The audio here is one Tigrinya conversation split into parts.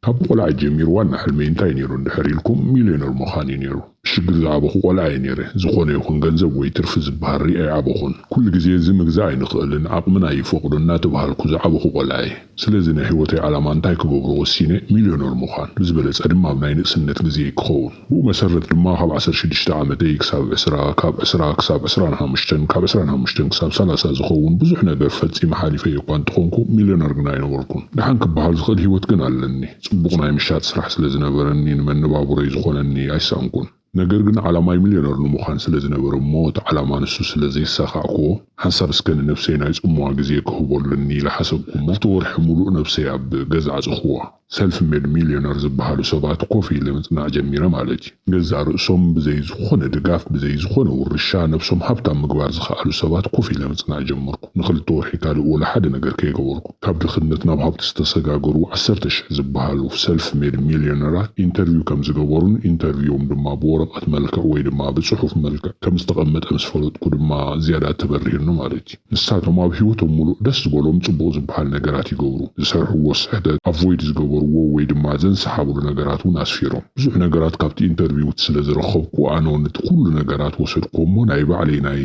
كابولا عجمير وانا حلمين تاينيرو اندحريلكم مليونر مخاني نيرو شقد عبخو ولا عينيري زخون يكون غنزب ويترفز بهاري اي عبخون كل جزيه زمك زاي نخلن عقمنا يفوق لنا تبهالكو زعبخو ولا عي سلازي نحيوتي على مانتاي كبرو وسينه مليونر مخان زبلت ادما بناين سنت جزيه كخون بو مسرت لما خاب 16 عامتي كساب اسرا كاب اسرا كساب اسرا همشتن كاب اسرا همشتن كساب 30 زخون بزح ነገር ፈጺም ሓሊፈይ እኳ እንትኾንኩ ሚሊዮነር ግን ኣይነበርኩን ድሓን ክበሃል ዝኽእል ሂወት ግን ኣለኒ ጽቡቕ ናይ ምሻት ስራሕ ስለ ዝነበረኒ ንመነባብሮይ ዝኾነኒ ኣይሳንኩን ነገር ግን ዓላማይ ሚሊዮነር ንምዃን ስለ ዝነበረ እሞ እቲ ዓላማ ንሱ ስለ ዘይሰኻዕክዎ ሓንሳብ እስከ ንነፍሰይ ናይ ጽሙዋ ግዜ ክህበሉኒ ኢለ ሓሰብኩ እሞ እቲ ወርሒ ሙሉእ ነፍሰይ ኣብ ገዛ ኣፅኽዋ ሰልፍ ሜድ ሚሊዮነር ዝበሃሉ ሰባት ኮፍ ኢለ ምጽናዕ ጀሚረ ማለት እዩ ገዛ ርእሶም ብዘይ ዝኾነ ድጋፍ ብዘይ ዝኾነ ውርሻ ነብሶም ሃብታም ምግባር ዝኽኣሉ ሰባት ኮፍ ኢለ ምጽናዕ ጀመርኩ ንኽልተ ወርሒ ካልእ ወላ ሓደ ነገር ከይገበርኩ ካብ ድኽነት ናብ ሃብቲ ዝተሰጋገሩ 10,000 ዝበሃሉ ሰልፍ ሜድ ሚሊዮነራት ኢንተርቪው ከም ዝገበሩን ኢንተርቪውም ድማ ብወረቐት መልክዕ ወይ ድማ ብጽሑፍ መልክዕ ከም ዝተቐመጠ ምስ ፈለጥኩ ድማ ዝያዳ ተበሪህኑ ማለት እዩ ንሳቶም ኣብ ሂወቶም ሙሉእ ደስ ዝበሎም ጽቡቕ ዝበሃል ነገራት ይገብሩ ዝሰርሕዎ ስሕተት ኣቮይድ ዝገበሩ ወይ ድማ ዘንሰሓብሉ ነገራት እውን ኣስፊሮም ብዙሕ ነገራት ካብቲ ኢንተርቪው ስለ ዝረኸብኩ ኣነ ነቲ ኩሉ ነገራት ወሰድኩሞ ናይ ባዕለይ ናይ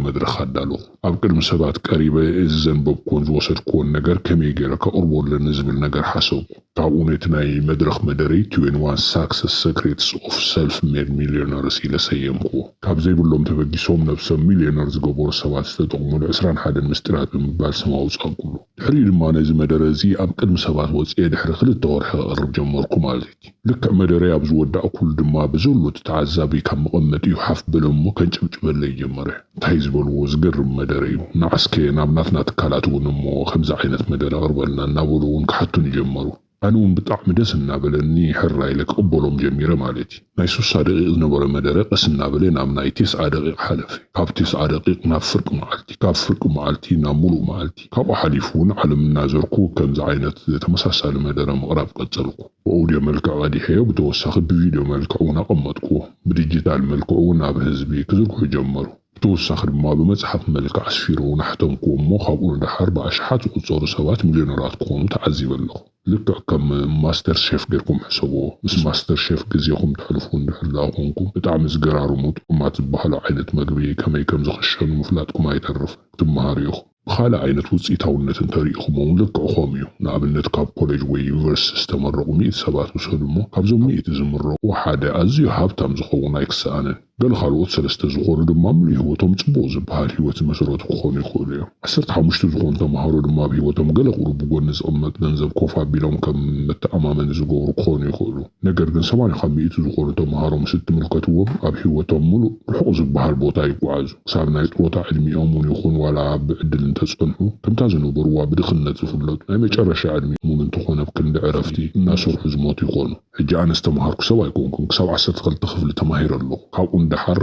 መድረኽ ኣዳለኹ ኣብ ቅድሚ ሰባት ቀሪበ እዚ ዘንበብኩን ዝወሰድኩዎን ነገር ከመይ ገይረ ከቕርበለኒ ዝብል ነገር ሓሰብኩ ካብኡ ነቲ ናይ መድረኽ መደረይ 21 ሳክሰስ ሰክሬትስ ኦፍ ሰልፍ ሜድ ሚሊዮነርስ ኢለ ሰየምክዎ ካብ ዘይብሎም ተበጊሶም ነብሰብ ሚሊዮነር ዝገበሩ ሰባት ዝተጠቕሙሉ 21 ምስጢራት ብምባል ስም ኣውጻእኩሉ ድሕሪ ድማ ነዚ መደረ እዚ ኣብ ቅድሚ ሰባት ወፅየ ድሕሪ ክልተ ወርሒ ክቐርብ ጀመርኩ ማለት እዩ ልክዕ መደረይ ኣብ ዝወዳእኩሉ ድማ ብዘሎ እቲ ተዓዛቢ ካብ መቐመጢኡ ሓፍ በለ እሞ ከንጨብጭበለይ ጀመረ እንታይ ዝበልዎ ዝገርም መደረ እዩ ንዓስከ ናብ ናትና ትካላት እውን እሞ ከምዚ ዓይነት መደረ ኣቕርበልና እናበሉ እውን ክሓቱን ጀመሩ ኣነ እውን ብጣዕሚ ደስ እናበለኒ ሕራ ኢለ ክቕበሎም ጀሚረ ማለት እዩ ናይ 60 ደቂቕ ዝነበረ መደረ ቀስ እናበለ ናብ ናይ 9 ደቂቕ ሓለፈ ካብ 9 ደቂቕ ናብ ፍርቂ መዓልቲ ካብ ፍርቂ መዓልቲ ናብ ሙሉእ መዓልቲ ካብኡ ሓሊፉ እውን ዓለም እናዘርኩ ከምዚ ዓይነት ተመሳሳሊ መደረ ምቕራብ ቀጸልኩ ብኦድዮ መልክዕ ቀዲሐዮ ብተወሳኺ ብቪድዮ መልክዕ እውን ኣቐመጥክዎ ብዲጂታል መልክዕ እውን ናብ ህዝቢ ክዝርግሑ ጀመሩ ብተወሳኺ ድማ ብመፅሓፍ መልክዕ ኣስፊሮ ናሕተምክዎ እሞ ካብኡ ንድሓር ብኣሽሓት ዝቁፀሩ ሰባት ሚሊዮነራት ክኾኑ ተዓዚበ ኣለኹ ልክዕ ከም ማስተር ሼፍ ጌርኩም ሕሰብዎ ምስ ማስተር ሼፍ ግዜኹም ትሕልፉ እንድሕር ኮንኩም ብጣዕሚ ዝገራርሙ ጥዑማት ዝበሃሉ ዓይነት መግቢ ከመይ ከም ዝኽሸኑ ምፍላጥኩም ኣይተርፍ ክትመሃሩ ኢኹም ብኻልእ ዓይነት ውፅኢታውነት እንተሪኢኹም እውን ልክዕኹም እዩ ንኣብነት ካብ ኮሌጅ ወይ ዩኒቨርሲቲ ዝተመረቑ 100 ሰባት ውሰዱ እሞ ካብዞም 100 ዝምረቑ ሓደ ኣዝዩ ሃብታም ዝኸውን ኣይክሰኣንን ገለ ካልኦት 3 ዝኾኑ ድማ ሙሉእ ሂወቶም ጽቡቕ ዝበሃል ሂወት ዝመሰረቱ ክኾኑ ይኽእሉ እዮም 15 ዝኾኑ ተምሃሮ ድማ ብሂወቶም ገለ ቁሩብ ብጎኒ ዝቕመጥ ገንዘብ ኮፍ ኣቢሎም ከም መተኣማመኒ ዝገብሩ ክኾኑ ይኽእሉ ነገር ግን 80 ካብ 100 ዝኾኑ ተምሃሮ ምስ እትምልከትዎም ኣብ ሂወቶም ሙሉእ ርሑቕ ዝበሃል ቦታ ይጓዓዙ ክሳብ ናይ ጥሮታ ዕድሚኦም እውን ይኹን ዋላ ብዕድል እንተጸንሑ ከምታ ዝነበርዋ ብድኽነት ዝፍለጡ ናይ መጨረሻ ዕድሚኦም እንተኾነ ብክንዲ ዕረፍቲ እናሰርሑ ዝሞቱ ይኾኑ ሕጂ ኣነ ዝተምሃርኩ ሰብ ኣይኮንኩን ክሳብ 12 ክፍሊ ተማሂረ ኣለኹ ካብኡ እንድሓር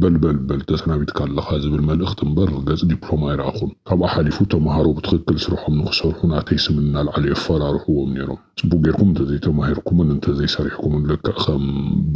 በልበልበል ተሰናቢትካ ኣለኻ ዝብል መልእኽቲ እምበር ገጽ ዲፕሎማ ኣይረኣኹን ካብኡ ሓሊፉ ተምሃሮ ብትኽክል ስርሖም ንኽሰርሑ ናተይ ስም እናልዓሉ የፈራርሕዎም ነይሮም ጽቡቕ ጌርኩም እንተዘይተማሂርኩምን እንተዘይሰሪሕኩምን ልክዕ ከም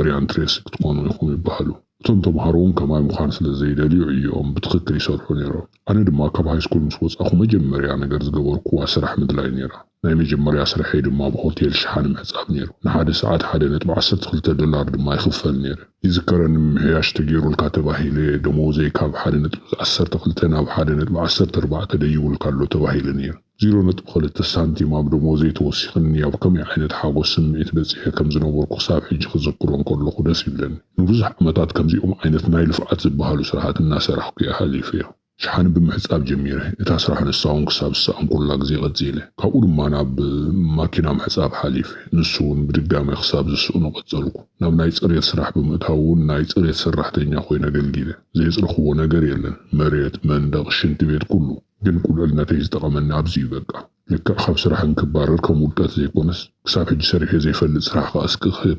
ብርያን ትሬሲ ክትኾኑ ኢኹም ይበሃሉ እቶም ተምሃሮ እውን ከማይ ምዃን ስለ ዘይደልዩ እዮም ብትኽክል ይሰርሑ ነይሮም ኣነ ድማ ካብ ሃይስኩል ምስ ወጻኹ መጀመርያ ነገር ዝገበርኩዋ ስራሕ ምድላይ ነይራ ናይ መጀመርያ ስርሐይ ድማ ብሆቴል ሸሓነ ምሕጻብ ነይሩ ንሓደ ሰዓት $1.12 ድማ ይኽፈል ነይሩ ይዝከረኒ ምሕያሽ ተገይሩልካ ተባሂለ ደሞዘይ ካብ 1.12 ናብ 1.14 ደይቡልካ ኣሎ ተባሂለ ነይሩ 0.2 ሳንቲም ኣብ ደሞዘይ ተወሲኽኒ ኣብ ከመይ ዓይነት ሓጎስ ስምዒት በፂሐ ከም ዝነበርኩ ክሳብ ሕጂ ክዝክሮን ከለኹ ደስ ይብለኒ ንብዙሕ ዓመታት ከምዚኦም ዓይነት ናይ ልፍዓት ዝበሃሉ ስራሓት እናሰራሕኩ እየ ሓሊፈ እዮ ሸሓነ ብምሕጻብ ጀሚረ እታ ስራሕ ንሳውን ክሳብ ሰኣን ኩላ ግዜ ቀፂለ ካብኡ ድማ ናብ ማኪና ምሕጻብ ሓሊፈ ንሱ እውን ብድጋሚ ክሳብ ዝስእኑ ቀጸልኩ ናብ ናይ ጽሬት ስራሕ ብምእታው እውን ናይ ጽሬት ሰራሕተኛ ኮይነ ኣገልጊለ ዘይፅረኽቦ ነገር የለን መሬት መንደቕ ሽንቲ ቤት ኩሉ ግን ቁልዕልነተይ ዝጠቐመኒ ኣብዚ እዩ በቃ ልክዕ ካብ ስራሕ እንክባረር ከም ውድቀት ዘይኮነስ ክሳብ ሕጂ ሰሪሐ ዘይፈልጥ ስራሕ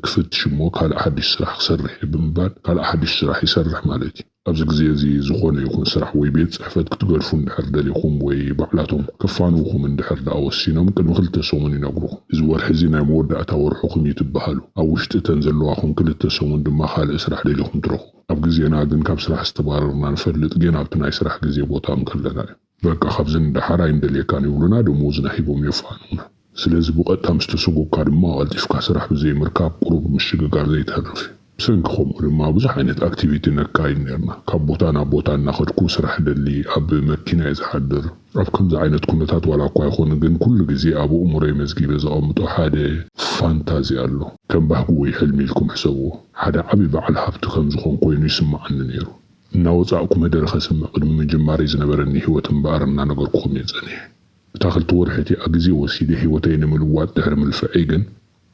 ክፍትሽ እሞ ካልእ ሓድሽ ስራሕ ክሰርሕ ብምባል ካልእ ሓድሽ ስራሕ ይሰርሕ ማለት እዩ ኣብዚ ግዜ እዚ ዝኾነ ይኹን ስራሕ ወይ ቤት ፅሕፈት ክትገድፉ እንድሕር ደሊኹም ወይ ባዕላቶም ከፋንውኹም እንድሕር ደኣ ወሲኖም ቅድሚ 2 ሰሙን ይነግሩኹም እዚ ወርሒ እዚ ናይ መወዳእታ ወርሑኹም እዩ ትበሃሉ ኣብ ውሽጢ እተን ዘለዋኹም 2 ሰሙን ድማ ካልእ ስራሕ ደሊኹም ትረኽቡ ኣብ ግዜና ግን ካብ ስራሕ ዝተባረርና ንፈልጥ ግን ኣብቲ ናይ ስራሕ ግዜ ቦታ ምከለና እዩ በቃ ካብዚ እንድሓር ኣይንደልየካን ይብሉና ደሞዝና ሂቦም የፋኑና سلازي بقتا مستسوقو كارما قلتفكا سرح بزي مركاب قروب مشيقار زي تهرفي بسنكخم لما بزح عينت اكتيفيتي نكاين نيرنا كاب بوتان ناخد كو سرح دلي اب مكينة يزحدر اف كمز عينت كونتات ولا كوا يخون جن كل جزي ابو اموري مزقي بزا امتو حادي فانتازي قالو كم بحقوي حلمي لكم حسبوه حدا عبي بعل حبتو كمزخون كوينو يسمع عن نيرو ناوصعكم مدرخ سمع قدم من جماري زنبرني هو تنبارنا نقركم يزاني تاخل طورحتي اجزي وسيدي هيوتين ملوات دحر من الفعيقن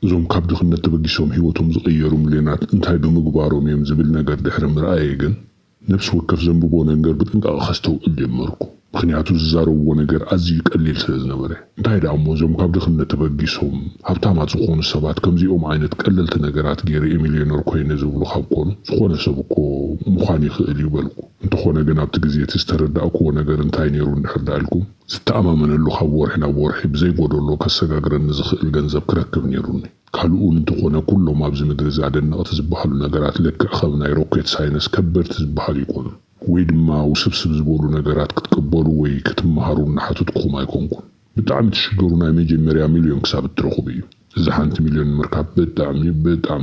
زوم كاب دخلنا تبقيسهم هيوتهم زغيروا ملينات انتهي بمقبارهم يمزبل نقر دحر مرأيقن نفس وكف زنبوبو نقر بتنقا خستو اللي مركو مخنياتو زارو ونقر ازي قليل سيزنبري انتهي دعمو زوم كاب دخلنا تبقيسهم هبتامات زخون السبات كمزي عينت قللت نقرات غيري مليونر كوين زبلو خابكون زخون سبكو مخاني خيلي بالكو انتو خونا قناب تقزيه تستردعكو ونقر انتهي نيرون دحر دعلكو ستأمامن اللو خبور حنا بورحي بزي قدولو كساقاقر النزخ القنزب كركب نيروني كالقول انتقونا كله ما بزي مدرز عدن تزبحلو نقرات لك أخذنا روكيت ساينس كبر تزبحل يكون ويد ما وسبسب زبولو نقرات كتقبلو وي كتمهارو نحاتو تقو ما يكونكم بتعمي تشجرونا يميجي مريا مليون كساب الترخو بيو زحانت مليون مركب بتعمي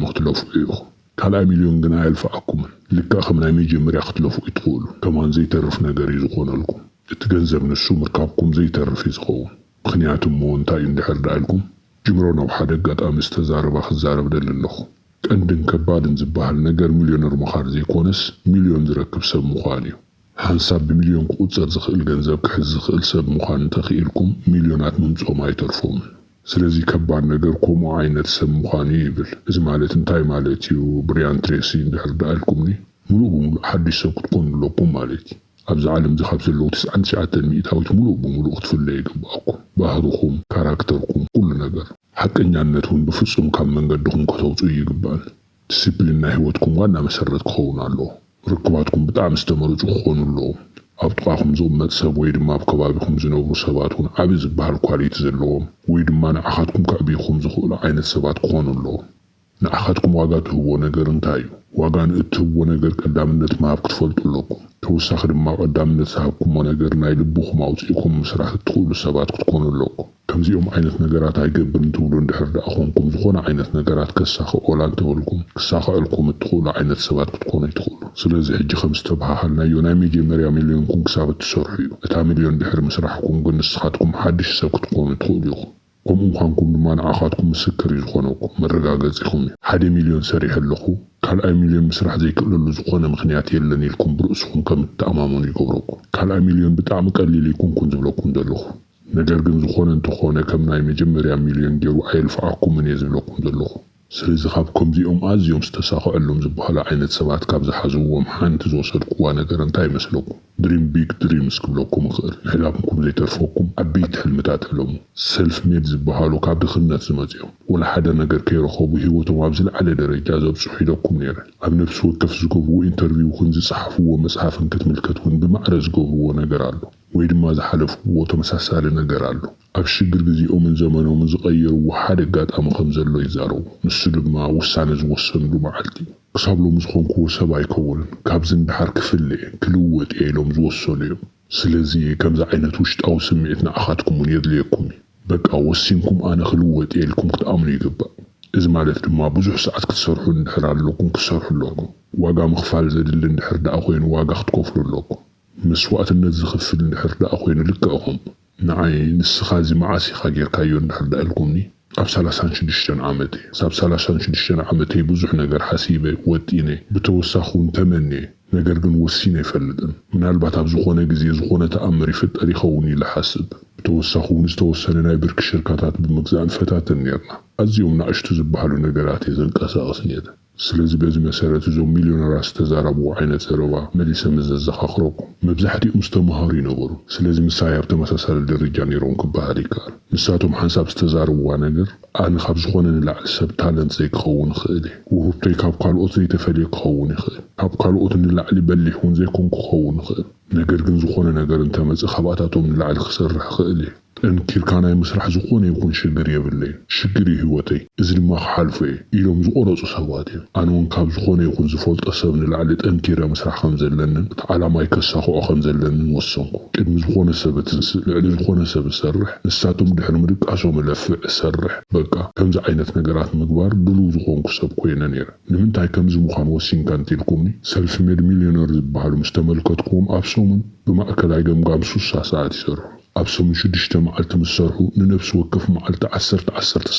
اختلافو ايوخو كالا مليون قنا يلفعكم لك أخذنا يميجي مريا اختلافو يتقولو كمان زي ترف نقري زخونا لكم اتجنزب من السو مركابكم زي ترفي زخون مخنياتم مو انتا يندحر دعلكم جمرونا وحدقات امستزارب اخزارب دللخو كأندن كبادن زباهل نقر مليونر مخار زي كونس مليون زركب سب مخانيو حنساب بمليون قوتزر زخيل جنزب كحز زخيل سب مخان تخيلكم مليونات ممزو ما يترفون سلازي كبار نقر كومو عينة سب مخاني يبل إذا مالت انتاي مالتي وبريان تريسي اندحر دعلكم ني ملو حد يسب تكون لكم مالتي أبز عالم زخابز اللو 9 مئتاوت ملو بملو اختفل باكو باهدوكم كاركتركم كل نقر حق انيانتون بفصم كم من قدهم كتوتو يقبال ديسيبلينا هيوتكم وانا مسرت كونا اللو ركباتكم بتاع مستمرج وخون اللو أبطاكم زوم متسب ويد ما بكبابكم زنوبو سباتون عبز بحال كواليتي زلوهم ويد ما نأخذكم كأبيكم زخول عين السبات كون اللو نأخذكم واقات هو نقر انتايو واقان اتهو نقر قدامنت ما بكتفلت لكم توسخ ما قدامنت سحبكم ونقر نايلبوكم اوتيكم مسرح تدخلوا السبات كتكونوا لكم كمزيهم عينت نقرات هايقبرن تولون دحر دأخونكم زخونا عينت نقرات كساخ أولان تولكم كساخ ألكم تدخلوا عينت سبات كتكونوا يدخلوا سلازي حجي 5 تبها حالنا يونامي جي مريا مليونكم كسابت تسرحيو اتا مليون دحر مسرحكم قل نسخاتكم حدش سب كتكونوا يدخلوا كم مخانكم دمان عاخاتكم مسكر يزخونوكم مرقاقزيكم 1 مليون سريح اللخو كال 1 مليون مسرح زي كل زخونا مخنيات يلني لكم برؤسكم كم التأمامون يقبركم كال 1 مليون بتاع قليل يكون كنزبلكم دلخو نقر قن زخونا انتخونا كم ناي مجمر 1 مليون ديرو أيلفعكم من يزبلكم دلخو سلازي خابكم زيهم آزيهم ستساقو علم زبحالا عينت سبات كابز حزوهم حان تزوصلكوا نقر انتاي مسلكم دريم بيك دريمز كبلوكم خير حلامكم زي ترفوكم عبيت حلمتات علمو سلف ميد زبحالو كاب دخلنات زمازيهم ولا حدا نقر كيرخوبو هيوتو عبزل على درجة زبسو حيدوكم نيرا اب نفسو كفزكو انترفيو خنزي صحفو ومسحافن كتملكتون بمعرزكو هو نقر علو ويد ما زحلف وتمساسال نقر علو اب شجر جزيئو من زمانو من زغير وحاد قاد ام خمزلو يزارو نسلب ما وسانة زوصندو معالتي كسابلو مزخونكو سبا يكون كابزن دحر كفلي كلوت ايلوم زوصوليو سلازي كمز عينت وشت او سميتنا اخاتكم من يدليكم بقى وسينكم انا خلوت ايلكم كتامني يقبا إذا مالت ما بزح ساعات كتسرحو ندحر لكم كسرحو لكم واقا مخفال زاد اللي ندحر دا اخوين واقا اختكوفلو لكم مسوات النزخ في الندحر دا اخوين لكاهم نعي نسخازي معاسي خاقير كايو ندحر دا لكمني أب 36 عامتي ساب 36 عامتي بزح نقر حسيبه وديني بتوسخون تمني نقر قن وسيني فلدن من البات زخونة قزي زخونة تأمري في التاريخ وني لحسب بتوسخون استوسننا برك الشركاتات بمقزان فتات النيرنا أزيوم نعشتو زبحلو نقراتي زنك أساس نيدا سلازي بازي مسارة زو مليون راس تزاربو عينة زروا مليسا مززخ أخروكم مبزحتي أمستمهاري نغرو سلازي مسايب تمساسال للرجاني رونك بهاري كار مساتهم حنساب استزاربو وانقر أنا خاب زخونا نلعب سب تالنت زي كخون خيلي وهو بتيكاب قال أطري تفلي كخوني خيل ካብ ካልኦት ንላዕሊ በሊሕ እውን ዘይኮንኩ ክኸውን ይኽእል ነገር ግን ዝኾነ ነገር እንተመፅእ ካብኣታቶም ንላዕሊ ክሰርሕ ክእል እየ ጠንኪርካ ናይ ምስራሕ ዝኾነ ይኹን ሽግር የብለይ ሽግር ህይወተይ እዚ ድማ ክሓልፎ እየ ኢሎም ዝቆረፁ ሰባት እዮም ኣነ እውን ካብ ዝኾነ ይኹን ዝፈልጦ ሰብ ንላዕሊ ጠንኪረ ምስራሕ ከም ዘለንን እቲ ዓላማይ ከሳኽዖ ከም ዘለንን ወሰንኩ ቅድሚ ዝኾነ ሰብ ልዕሊ ዝኾነ ሰብ ዝሰርሕ ንሳቶም ድሕሪ ምድቃሶም ለፍዕ ዝሰርሕ በቃ ከምዚ ዓይነት ነገራት ምግባር ድሉው ዝኾንኩ ሰብ ኮይነ ነይረ ንምንታይ ከምዚ ምዃን ወሲንካ እንተኢልኩምኒ ሰልፍ ሜድ ሚልዮነር ዝበሃሉ ምስ ተመልከትኩም ኣብ ሰሙን ብማእከላይ ገምጋም 60 ሰዓት ይሰርሑ ኣብ ሰሙን 6 መዓልቲ ምስ ሰርሑ ንነፍሲ ወከፍ መዓልቲ 10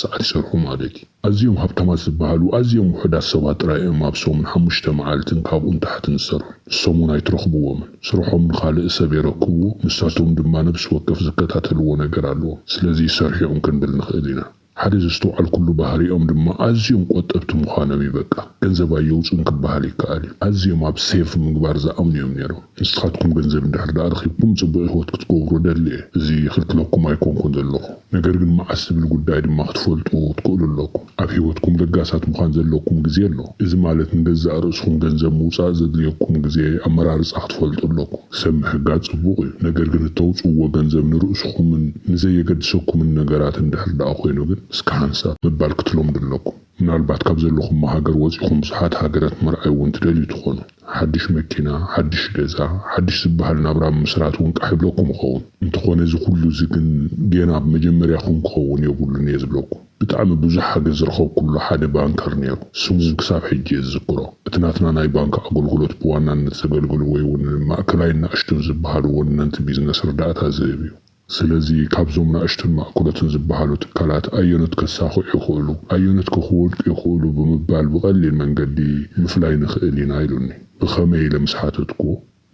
ሰዓት ይሰርሑ ማለት እዩ ኣዝዮም ሃብታማት ዝበሃሉ ኣዝዮም ውሑዳት ሰባት ጥራይ እዮም ኣብ ሰሙን 5 መዓልትን ካብኡን ታሕትን ዝሰርሑ ሰሙን ኣይትረኽብዎምን ስርሖም ንኻልእ ሰብ የረክብዎ ንሳቶም ድማ ነፍሲ ወከፍ ዝከታተልዎ ነገር ኣለዎ ስለዚ ሰርሒኦም ክንብል ንኽእል ኢና ሓደ ዘስተውዓል ኩሉ ባህሪኦም ድማ ኣዝዮም ቆጠብቲ ምዃኖም ይበቃ ገንዘብ ኣየውፅን ክበሃል ይከኣል እዩ ኣዝዮም ኣብ ሴፍ ምግባር ዝኣምኑ እዮም ነይሮም ንስኻትኩም ገንዘብ እንድሕር ዳ ረኺብኩም ፅቡቅ ህይወት ክትገብሩ ደሊ እየ እዚ ክልክለኩም ኣይኮንኩን ዘለኹ ነገር ግን መዓስ ዝብል ጉዳይ ድማ ክትፈልጡ ትክእሉ ኣለኩም ኣብ ህይወትኩም ለጋሳት ምዃን ዘለኩም ግዜ ኣሎ እዚ ማለት ንገዛእ ርእስኩም ገንዘብ ምውፃእ ዘድልየኩም ግዜ ኣመራርፃ ክትፈልጡ ኣለኩም ሰብ ምሕጋዝ ፅቡቅ እዩ ነገር ግን እተውፅዎ ገንዘብ ንርእስኩምን ንዘየገድሰኩምን ነገራት እንድሕር ዳ ኮይኑ ግን እስከ ሓንሳብ ምባል ክትሎም ድለኩም ምናልባት ካብ ዘለኹም ሃገር ወፂኹም ብዙሓት ሃገራት ምርኣይ እውን ትደልዩ ትኾኑ ሓድሽ መኪና ሓድሽ ገዛ ሓድሽ ዝበሃል ናብራ ምስራት እውን ቃሕ ይብለኩም ይኸውን እንተኾነ እዚ ኩሉ እዚ ግን ገና ብመጀመርያኹም ክኸውን የብሉን እየ ዝብለኩም ብጣዕሚ ብዙሕ ሓገዝ ዝረኸብኩሉ ሓደ ባንከር ነይሩ ስሙ ክሳብ ሕጂ ዝዝክሮ እቲ ናትና ናይ ባንክ ኣገልግሎት ብዋናነት ዘገልግሉ ወይ እውን ማእከላይ ንኣሽቱን ዝበሃሉ ወነንቲ ቢዝነስ ርዳእታ ዝህብ እዩ ስለዚ ካብዞም ንኣሽቱን ማእከሎትን ዝበሃሉ ትካላት ኣየኖት ከሳኽዑ ይኽእሉ ኣየኖት ክወድቁ ይኽእሉ ብምባል ብቐሊል መንገዲ ምፍላይ ንኽእል ኢና ኢሉኒ ብኸመይ ኢለ ምስ ሓተትኩ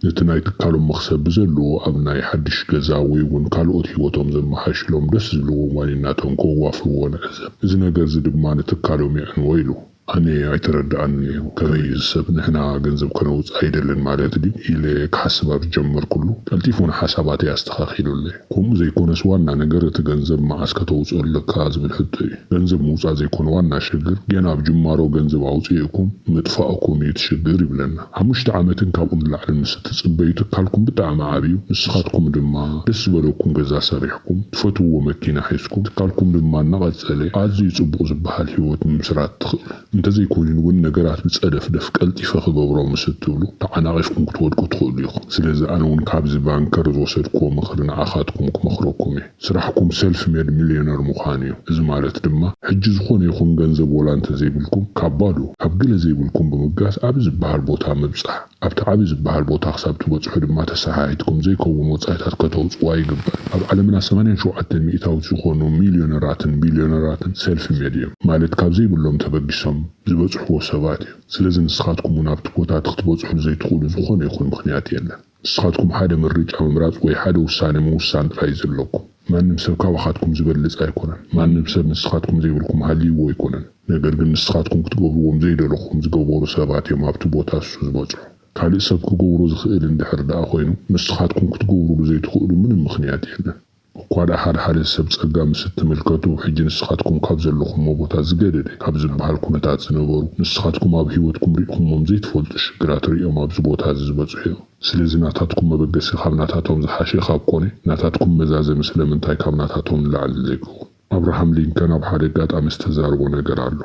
ነቲ ናይ ትካሎም መኽሰብ ብዘለዎ ኣብ ናይ ሓድሽ ገዛ ወይ እውን ካልኦት ህይወቶም ዘመሓሽሎም ደስ ዝብልዎም ዋኒናቶም ከዋፍርዎ ንዕዘብ እዚ ነገር እዚ ድማ ንትካሎም የዕንዎ ኢሉ ኣነ ኣይተረዳእኒ ከመይ ሰብ ንሕና ገንዘብ ከነውፅ ኣይደልን ማለት ድዩ ኢለ ክሓስብ ኣብ ጀመርኩሉ ቀልጢፉን ሓሳባተይ ኣስተኻኺሉለይ ከምኡ ዘይኮነስ ዋና ነገር እቲ ገንዘብ መዓስ ከተውፅአለካ ዝብል ሕቶ እዩ ገንዘብ ምውፃእ ዘይኮነ ዋና ሽግር ገና ኣብ ጅማሮ ገንዘብ ኣውፅኢኩም ምጥፋእኩም እዩ ትሽግር ይብለና 5 ዓመትን ካብኡ ንላዕሊ ምስ ትፅበዩ ትካልኩም ብጣዕሚ ዓብዩ ንስኻትኩም ድማ ደስ ዝበለኩም ገዛ ሰሪሕኩም ትፈትውዎ መኪና ሒዝኩም ትካልኩም ድማ እናቐፀለ ኣዝዩ ፅቡቕ ዝበሃል ህይወት ምስራት ትኽእሉ እንተዘይኮይኑ እውን ነገራት ብፀደፍደፍ ቀልጢፈ ክገብሮም ምስ እትብሉ ተዓናቒፍኩም ክትወድቁ ትኽእሉ ኢኹም ስለዚ ኣነ እውን ካብዚ ባንከር ዝወሰድክዎ ምኽሪ ንዓኻትኩም ክመኽረኩም እየ ስራሕኩም ሰልፍ ሜድ ሚልዮነር ምዃን እዩ እዚ ማለት ድማ ሕጂ ዝኾነ ይኹን ገንዘብ ወላ እንተዘይብልኩም ካብ ባዶ ካብ ገለ ዘይብልኩም ብምጋስ ኣብ ዝበሃል ቦታ ምብፃሕ ኣብቲ ዓብዪ ዝበሃል ቦታ ክሳብ ትበፅሑ ድማ ተሰሓሒትኩም ዘይከውን ወፃኢታት ከተውፅዋ ይግባእ ኣብ ዓለምና 87 ሚእታዊት ዝኾኑ ሚልዮነራትን ቢልዮነራትን ሰልፍ ሜድ እዮም ማለት ካብ ዘይብሎም ተበጊሶም ዝበፅሕዎ ሰባት እዩ ስለዚ ንስኻትኩም እውን ኣብቲ ቦታት ክትበፅሑ ዘይትኽእሉ ዝኾነ ይኹን ምኽንያት የለን ንስኻትኩም ሓደ ምርጫ ምምራፅ ወይ ሓደ ውሳነ ምውሳን ጥራይ ዘለኩም ማንም ሰብ ካባኻትኩም ዝበልፅ ኣይኮነን ማንም ሰብ ንስኻትኩም ዘይብልኩም ሃልይዎ ኣይኮነን ነገር ግን ንስኻትኩም ክትገብርዎም ዘይደለኹም ዝገበሩ ሰባት እዮም ኣብቲ ቦታ እሱ ዝበፅሑ ካልእ ሰብ ክገብሩ ዝኽእል እንድሕር ደኣ ኮይኑ ንስኻትኩም ክትገብርሉ ዘይትኽእሉ ምንም ምኽንያት የለን እኳ ዳ ሓደ ሰብ ፀጋ ምስ እትምልከቱ ሕጂ ንስኻትኩም ካብ ዘለኹም ቦታ ዝገደደ ካብ ዝበሃል ኩነታት ዝነበሩ ንስኻትኩም ኣብ ህይወትኩም ሪኢኹሞም ዘይትፈልጡ ሽግራት ሪኦም ኣብዚ ቦታ ዝበፅሑ እዮም ስለዚ ናታትኩም መበገሲ ካብ ናታቶም ዝሓሸ ካብ ኮነ ናታትኩም መዛዘ ስለምንታይ ካብ ናታቶም ንላዕሊ ዘይግቡ ኣብርሃም ሊንከን ኣብ ሓደ ኣጋጣሚ ዝተዛረቦ ነገር ኣሎ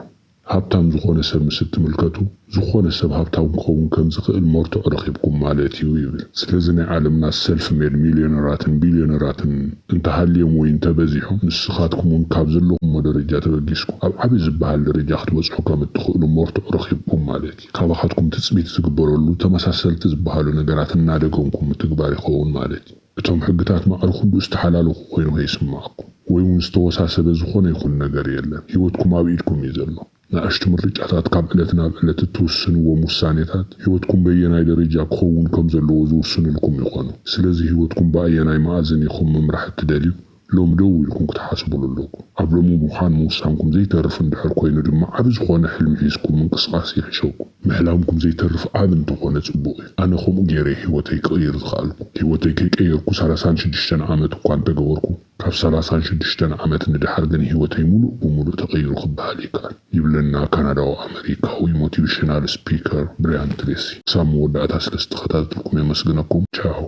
ሃብታም ዝኾነ ሰብ ምስ እትምልከቱ ዝኾነ ሰብ ሃብታም ክኸውን ከም ዝኽእል ሞርትዑ ረኺብኩም ማለት እዩ ይብል ስለዚ ናይ ዓለምና ሰልፍ ሜድ ሚልዮነራትን ቢልዮነራትን እንተሃልዮም ወይ እንተበዚሖም ንስኻትኩም እውን ካብ ዘለኹም ደረጃ ተበጊስኩም ኣብ ዓብዪ ዝበሃል ደረጃ ክትበፅሑ ከም እትኽእሉ ሞርትዑ ረኺብኩም ማለት እዩ ካባኻትኩም ትፅቢት ዝግበረሉ ተመሳሰልቲ ዝበሃሉ ነገራት እናደገምኩም ምትግባር ይኸውን ማለት እዩ እቶም ሕግታት ማዕሩ ኩሉ ዝተሓላለኹ ኮይኑ ከይስማዓኩም ወይ እውን ዝተወሳሰበ ዝኾነ ይኹን ነገር የለን ህይወትኩም ኣብ ኢድኩም እዩ ዘሎ ንኣሽቱ ምርጫታት ካብ ዕለት ናብ ዕለት እትውስንዎም ውሳኔታት ህይወትኩም በየናይ ደረጃ ክኸውን ከም ዘለዎ ዝውስኑልኩም ይኾኑ ስለዚ ህይወትኩም ብኣየናይ ማዕዘን ኢኹም ምምራሕ እትደልዩ لوم دو إلكم كتحاسبوا للوكم قبل مخان موسانكم زي تعرف اندحر كوين دم عبز خونا حلم حيسكم من قصقاسي حشوكم محلاومكم زي تعرف آدم تخونا تبوي أنا خم جيري هوتي كغير خالكم هوتي كيكيركو سالسان شدشتن عامت وكوان تغوركم كاف سالسان شدشتن عامت ندحر غني هوتي مولو ومولو تغير خبالي كان يبلنا كندا وأمريكا وموتيفيشنال سبيكر بريان تريسي سامو ودعتا سلست خطاتكم يمسغنكم تشاو